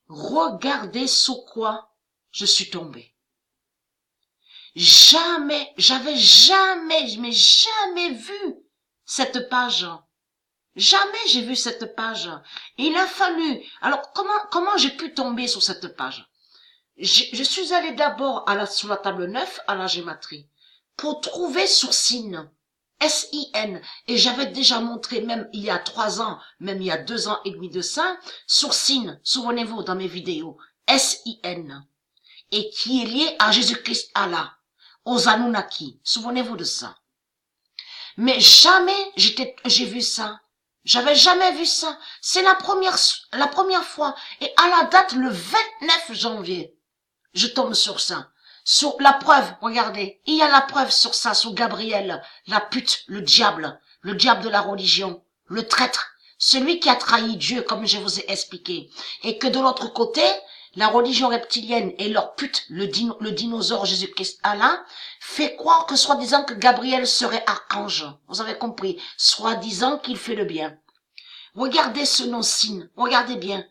regardez sur quoi je suis tombée. J'avais jamais, mais jamais vu cette page. Jamais j'ai vu cette page. Il a fallu. Alors comment j'ai pu tomber sur cette page? Je suis allée d'abord sur la table 9 à la gématrie pour trouver sur SIN. S-I-N. Et j'avais déjà montré même il y a 3 ans, même il y a 2 ans et demi de ça, sur SIN. Souvenez-vous dans mes vidéos. S-I-N. Et qui est lié à Jésus-Christ Allah. Aux Anunnaki. Souvenez-vous de ça. Mais jamais j'ai vu ça. J'avais jamais vu ça. C'est la première fois. Et à la date, le 29 janvier, je tombe sur ça. Sur la preuve, regardez. Il y a la preuve sur ça, sur Gabriel, la pute, le diable de la religion, le traître, celui qui a trahi Dieu, comme je vous ai expliqué. Et que de l'autre côté, la religion reptilienne et leur pute, le dinosaure Jésus-Christ Allah, fait croire que soi-disant que Gabriel serait archange. Vous avez compris? Soi-disant qu'il fait le bien. Regardez ce nom signe. Regardez bien.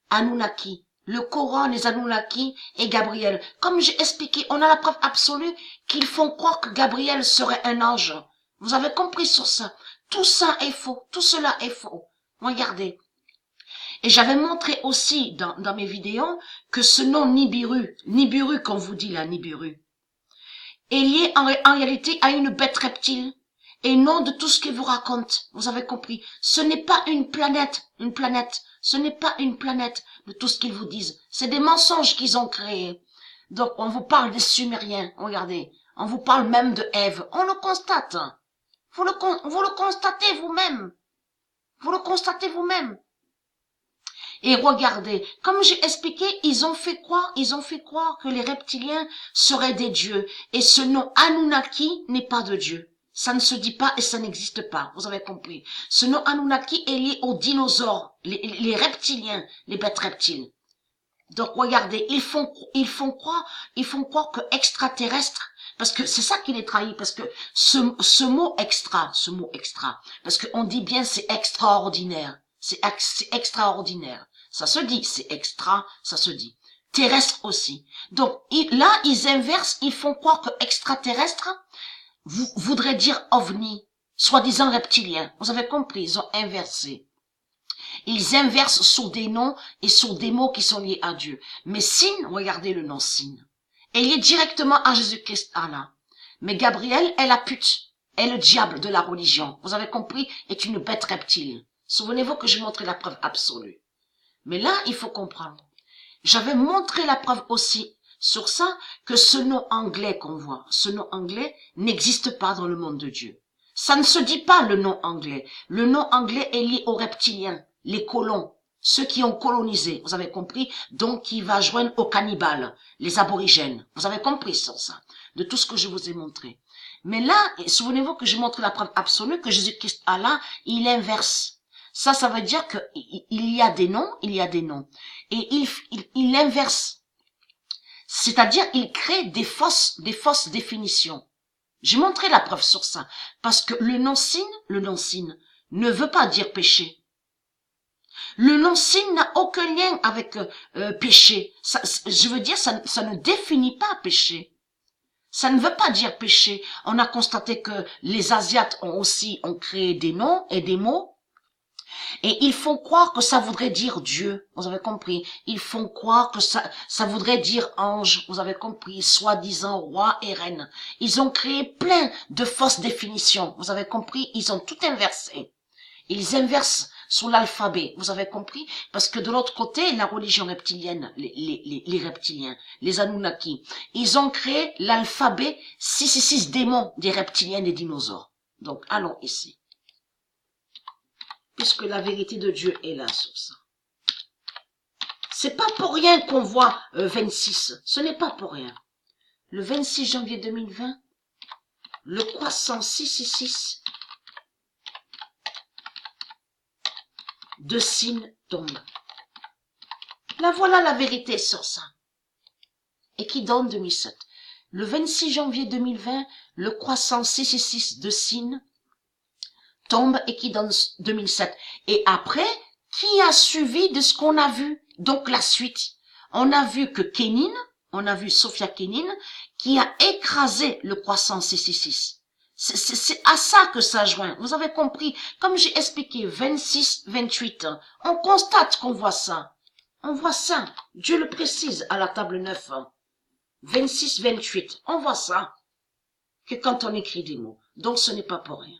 Anunnaki. Le Coran, les Anunnaki et Gabriel. Comme j'ai expliqué, on a la preuve absolue qu'ils font croire que Gabriel serait un ange. Vous avez compris sur ça? Tout ça est faux. Tout cela est faux. Regardez. Et j'avais montré aussi dans mes vidéos que ce nom Nibiru qu'on vous dit là, Nibiru, est lié en réalité à une bête reptile et non de tout ce qu'il vous raconte. Vous avez compris? Ce n'est pas une planète. Ce n'est pas une planète de tout ce qu'ils vous disent. C'est des mensonges qu'ils ont créés. Donc on vous parle des Sumériens, regardez. On vous parle même de Ève. On le constate. Vous le constatez vous-même. Vous le constatez vous-même. Et regardez, comme j'ai expliqué, ils ont fait croire que les reptiliens seraient des dieux. Et ce nom Anunnaki n'est pas de Dieu. Ça ne se dit pas et ça n'existe pas. Vous avez compris. Ce nom Anunnaki est lié aux dinosaures, les reptiliens, les bêtes reptiles. Donc regardez, ils font croire que extraterrestre, parce que c'est ça qui les trahit, parce que ce mot extra, parce qu'on dit bien c'est extraordinaire. C'est extraordinaire. Ça se dit, c'est extra, ça se dit. Terrestre aussi. Donc, là, ils inversent, ils font croire que extraterrestre voudrait dire ovni, soi-disant reptilien. Vous avez compris, ils ont inversé. Ils inversent sur des noms et sur des mots qui sont liés à Dieu. Mais Sin, regardez le nom Sin. Elle est directement à Jésus-Christ Allah. Mais Gabriel est la pute, est le diable de la religion. Vous avez compris, est une bête reptile. Souvenez-vous que j'ai montré la preuve absolue. Mais là, il faut comprendre. J'avais montré la preuve aussi sur ça, que ce nom anglais qu'on voit, ce nom anglais n'existe pas dans le monde de Dieu. Ça ne se dit pas le nom anglais. Le nom anglais est lié aux reptiliens, les colons, ceux qui ont colonisé, vous avez compris, donc qui va joindre aux cannibales, les aborigènes. Vous avez compris sur ça, de tout ce que je vous ai montré. Mais là, souvenez-vous que je montre la preuve absolue que Jésus-Christ Allah, il inverse. Ça veut dire que il y a des noms. Et il inverse. C'est-à-dire, il crée des fausses définitions. J'ai montré la preuve sur ça. Parce que le nom sin ne veut pas dire péché. Le nom sin n'a aucun lien avec péché. Je veux dire, ça ne définit pas péché. Ça ne veut pas dire péché. On a constaté que les Asiates ont créé des noms et des mots. Et ils font croire que ça voudrait dire Dieu, vous avez compris. Ils font croire que ça voudrait dire ange, vous avez compris, soi-disant roi et reine. Ils ont créé plein de fausses définitions, vous avez compris. Ils ont tout inversé. Ils inversent sur l'alphabet, vous avez compris. Parce que de l'autre côté, la religion reptilienne, les reptiliens, les Anunnaki, ils ont créé l'alphabet 666 démons des reptiliens, des dinosaures. Donc, allons ici. Puisque la vérité de Dieu est là sur ça. C'est pas pour rien qu'on voit 26. Ce n'est pas pour rien. Le 26 janvier 2020, le croissant 666 de Sin tombe. Là voilà la vérité sur ça. Et qui donne 2007. Le 26 janvier 2020, le croissant 666 de Sin tombe et qui donne 2007. Et après, qui a suivi de ce qu'on a vu. Donc la suite, on a vu que Kenin, on a vu Sophia Kenin, qui a écrasé le croissant 666. C'est à ça que ça joint. Vous avez compris? Comme j'ai expliqué, 26, 28, on constate qu'on voit ça. On voit ça. Dieu le précise à la table 9. 26, 28. On voit ça. Que quand on écrit des mots. Donc ce n'est pas pour rien.